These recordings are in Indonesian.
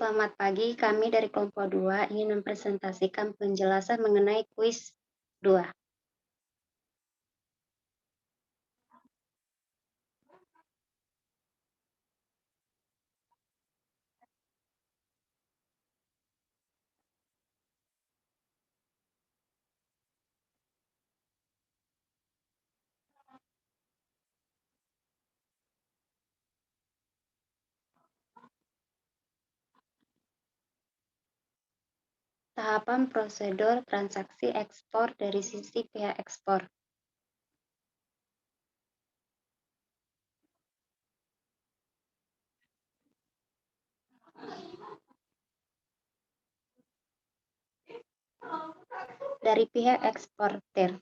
Selamat pagi, kami dari kelompok 2 ingin mempresentasikan penjelasan mengenai kuis 2. Tahapan prosedur transaksi ekspor dari sisi pihak ekspor. Dari pihak eksportir.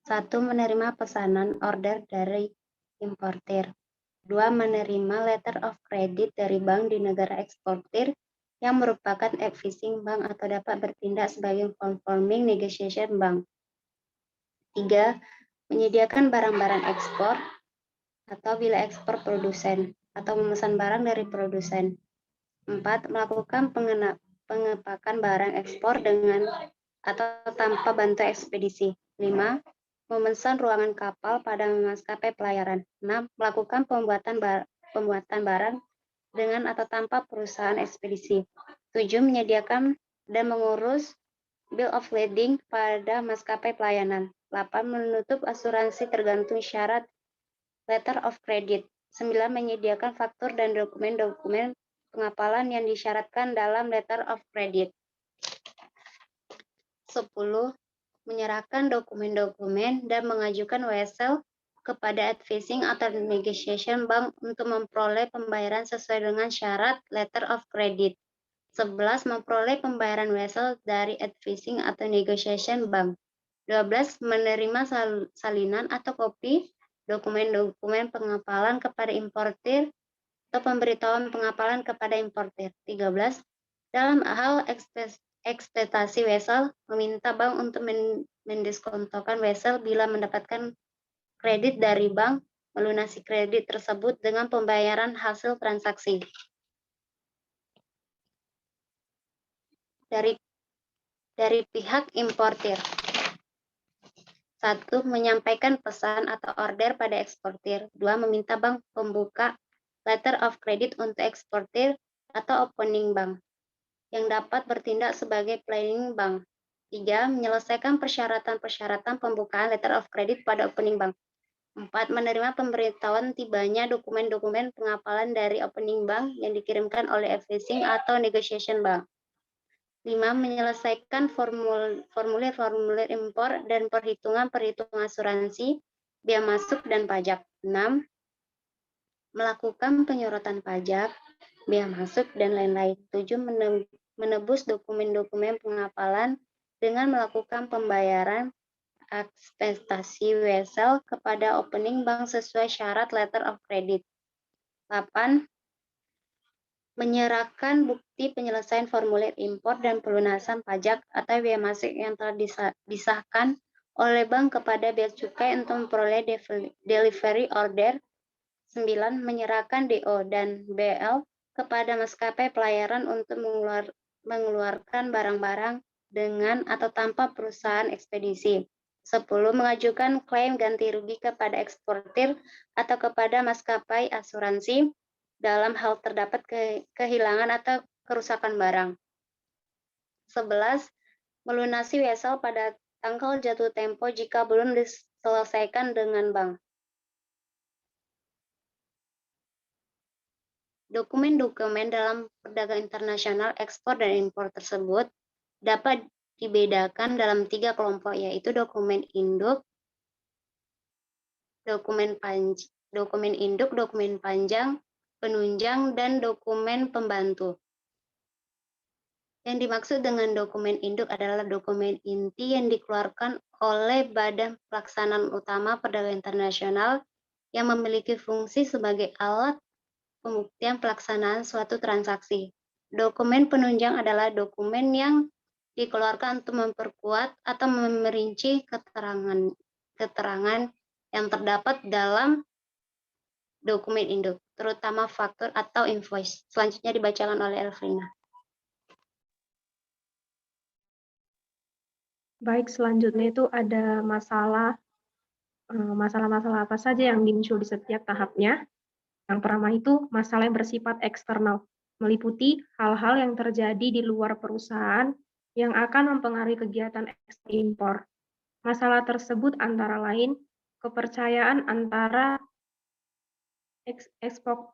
1. Menerima pesanan order dari importir. 2. Menerima letter of credit dari bank di negara eksportir yang merupakan advising bank atau dapat bertindak sebagai conforming negotiation bank. 3. Menyediakan barang-barang ekspor atau bila ekspor produsen atau memesan barang dari produsen. 4. Melakukan pengepakan barang ekspor dengan atau tanpa bantuan ekspedisi. 5. Memesan ruangan kapal pada maskapai pelayaran. 6. Melakukan pembuatan barang dengan atau tanpa perusahaan ekspedisi. 7. Menyediakan dan mengurus bill of lading pada maskapai pelayanan. 8. Menutup asuransi tergantung syarat letter of credit. 9. Menyediakan faktur dan dokumen-dokumen pengapalan yang disyaratkan dalam letter of credit. 10. Menyerahkan dokumen-dokumen dan mengajukan WSL kepada advising atau negotiation bank untuk memperoleh pembayaran sesuai dengan syarat letter of credit. 11. Memperoleh pembayaran WSL dari advising atau negotiation bank. 12. Menerima salinan atau kopi dokumen-dokumen pengapalan kepada importir atau pemberitahuan pengapalan kepada importir. 13. Dalam hal ekspektasi wesel, meminta bank untuk mendiskontokan wesel bila mendapatkan kredit dari bank, melunasi kredit tersebut dengan pembayaran hasil transaksi. Dari pihak importir. 1. Menyampaikan pesan atau order pada eksportir. 2. Meminta bank pembuka letter of credit untuk eksportir atau opening bank yang dapat bertindak sebagai planning bank. 3. Menyelesaikan persyaratan-persyaratan pembukaan letter of credit pada opening bank. 4. Menerima pemberitahuan tibanya dokumen-dokumen pengapalan dari opening bank yang dikirimkan oleh advising atau negotiation bank. 5. Menyelesaikan formulir-formulir impor dan perhitungan-perhitungan asuransi, biaya masuk dan pajak. 6. Melakukan penyorotan pajak, biaya masuk, dan lain-lain. 7. Menebus dokumen-dokumen pengapalan dengan melakukan pembayaran ekspektasi wesel kepada opening bank sesuai syarat letter of credit. 8. Menyerahkan bukti penyelesaian formulir impor dan pelunasan pajak atau biaya masuk yang telah disahkan oleh bank kepada bea cukai untuk memperoleh delivery order. 9. Menyerahkan DO dan BL kepada maskapai pelayaran untuk mengeluarkan barang-barang dengan atau tanpa perusahaan ekspedisi. 10. Mengajukan klaim ganti rugi kepada eksportir atau kepada maskapai asuransi dalam hal terdapat kehilangan atau kerusakan barang. 11. Melunasi wesel pada tanggal jatuh tempo jika belum diselesaikan dengan bank. Dokumen-dokumen dalam perdagangan internasional ekspor dan impor tersebut dapat dibedakan dalam 3 kelompok, yaitu dokumen induk, dokumen panjang, penunjang, dan dokumen pembantu. Yang dimaksud dengan dokumen induk adalah dokumen inti yang dikeluarkan oleh Badan Pelaksanaan Utama Perdagangan Internasional yang memiliki fungsi sebagai alat pembuktian pelaksanaan suatu transaksi. Dokumen penunjang adalah dokumen yang dikeluarkan untuk memperkuat atau merinci keterangan yang terdapat dalam dokumen induk. terutama faktur atau invoice. Selanjutnya dibacakan oleh Elvrina. Baik, selanjutnya itu ada masalah-masalah apa saja yang muncul di setiap tahapnya. Yang pertama itu masalah yang bersifat eksternal, meliputi hal-hal yang terjadi di luar perusahaan yang akan mempengaruhi kegiatan ekspor impor. Masalah tersebut antara lain kepercayaan antara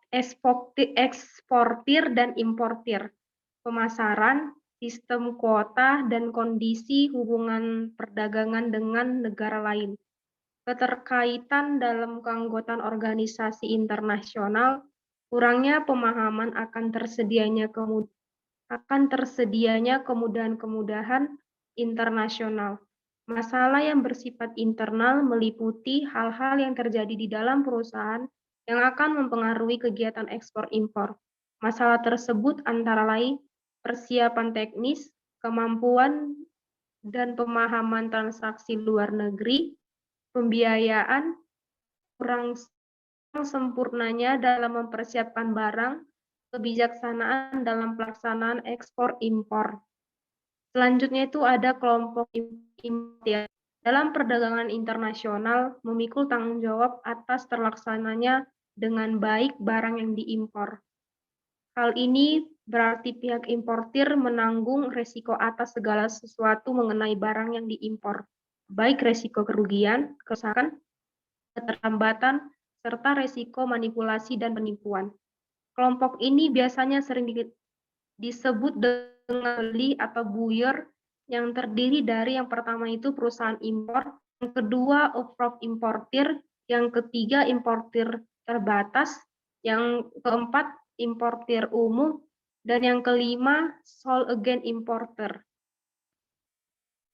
eksportir dan importir, pemasaran, sistem kuota, dan kondisi hubungan perdagangan dengan negara lain. Keterkaitan dalam keanggotaan organisasi internasional, kurangnya pemahaman akan tersedianya kemudahan-kemudahan internasional. Masalah yang bersifat internal meliputi hal-hal yang terjadi di dalam perusahaan yang akan mempengaruhi kegiatan ekspor-impor. Masalah tersebut antara lain persiapan teknis, kemampuan dan pemahaman transaksi luar negeri, pembiayaan, kurang sempurnanya dalam mempersiapkan barang, kebijaksanaan dalam pelaksanaan ekspor-impor. Selanjutnya itu ada kelompok impor. Dalam perdagangan internasional, memikul tanggung jawab atas terlaksananya dengan baik barang yang diimpor. Hal ini berarti pihak importir menanggung risiko atas segala sesuatu mengenai barang yang diimpor, baik risiko kerugian, kerusakan, keterlambatan, serta risiko manipulasi dan penipuan. Kelompok ini biasanya sering disebut dengan beli atau buyer yang terdiri dari yang pertama itu perusahaan impor, yang kedua upfront importir, yang ketiga importir terbatas, yang keempat importir umum, dan yang kelima sole agent importer.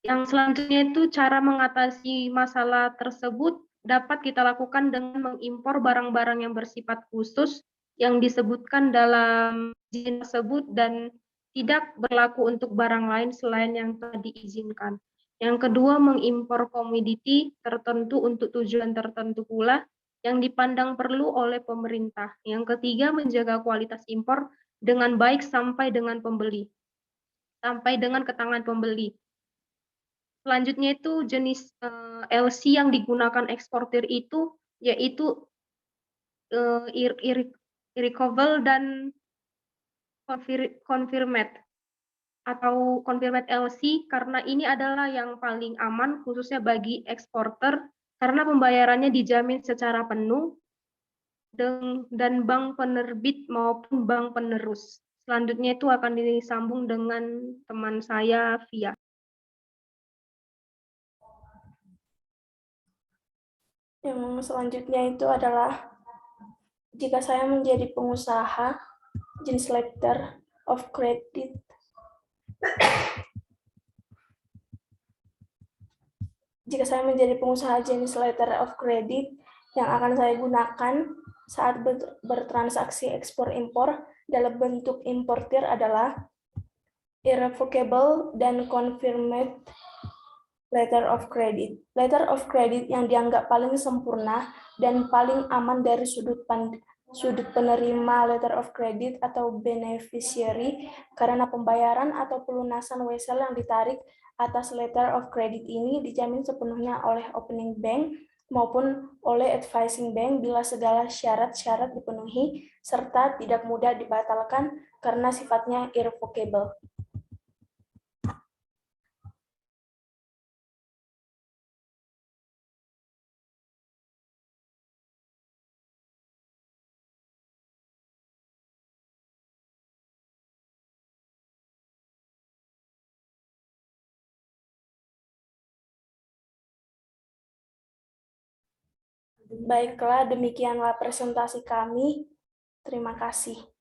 Yang selanjutnya itu cara mengatasi masalah tersebut dapat kita lakukan dengan mengimpor barang-barang yang bersifat khusus yang disebutkan dalam izin tersebut dan tidak berlaku untuk barang lain selain yang telah diizinkan. Yang kedua, mengimpor komoditi tertentu untuk tujuan tertentu pula yang dipandang perlu oleh pemerintah. Yang ketiga, menjaga kualitas impor dengan baik sampai dengan ke tangan pembeli. Selanjutnya itu jenis LC yang digunakan eksportir itu yaitu irrecoverable dan confirmed atau confirmed LC karena ini adalah yang paling aman khususnya bagi eksporter karena pembayarannya dijamin secara penuh dan bank penerbit maupun bank penerus. Selanjutnya itu akan disambung dengan teman saya Via. Yang selanjutnya itu adalah jika saya menjadi pengusaha, jenis letter of credit. Jika saya menjadi pengusaha jenis letter of credit yang akan saya gunakan saat bertransaksi ekspor-impor dalam bentuk importir adalah irrevocable dan confirmed letter of credit. Letter of credit yang dianggap paling sempurna dan paling aman dari sudut penerima letter of credit atau beneficiary karena pembayaran atau pelunasan wesel yang ditarik atas letter of credit ini dijamin sepenuhnya oleh opening bank maupun oleh advising bank bila segala syarat-syarat dipenuhi serta tidak mudah dibatalkan karena sifatnya irrevocable. Baiklah, demikianlah presentasi kami. Terima kasih.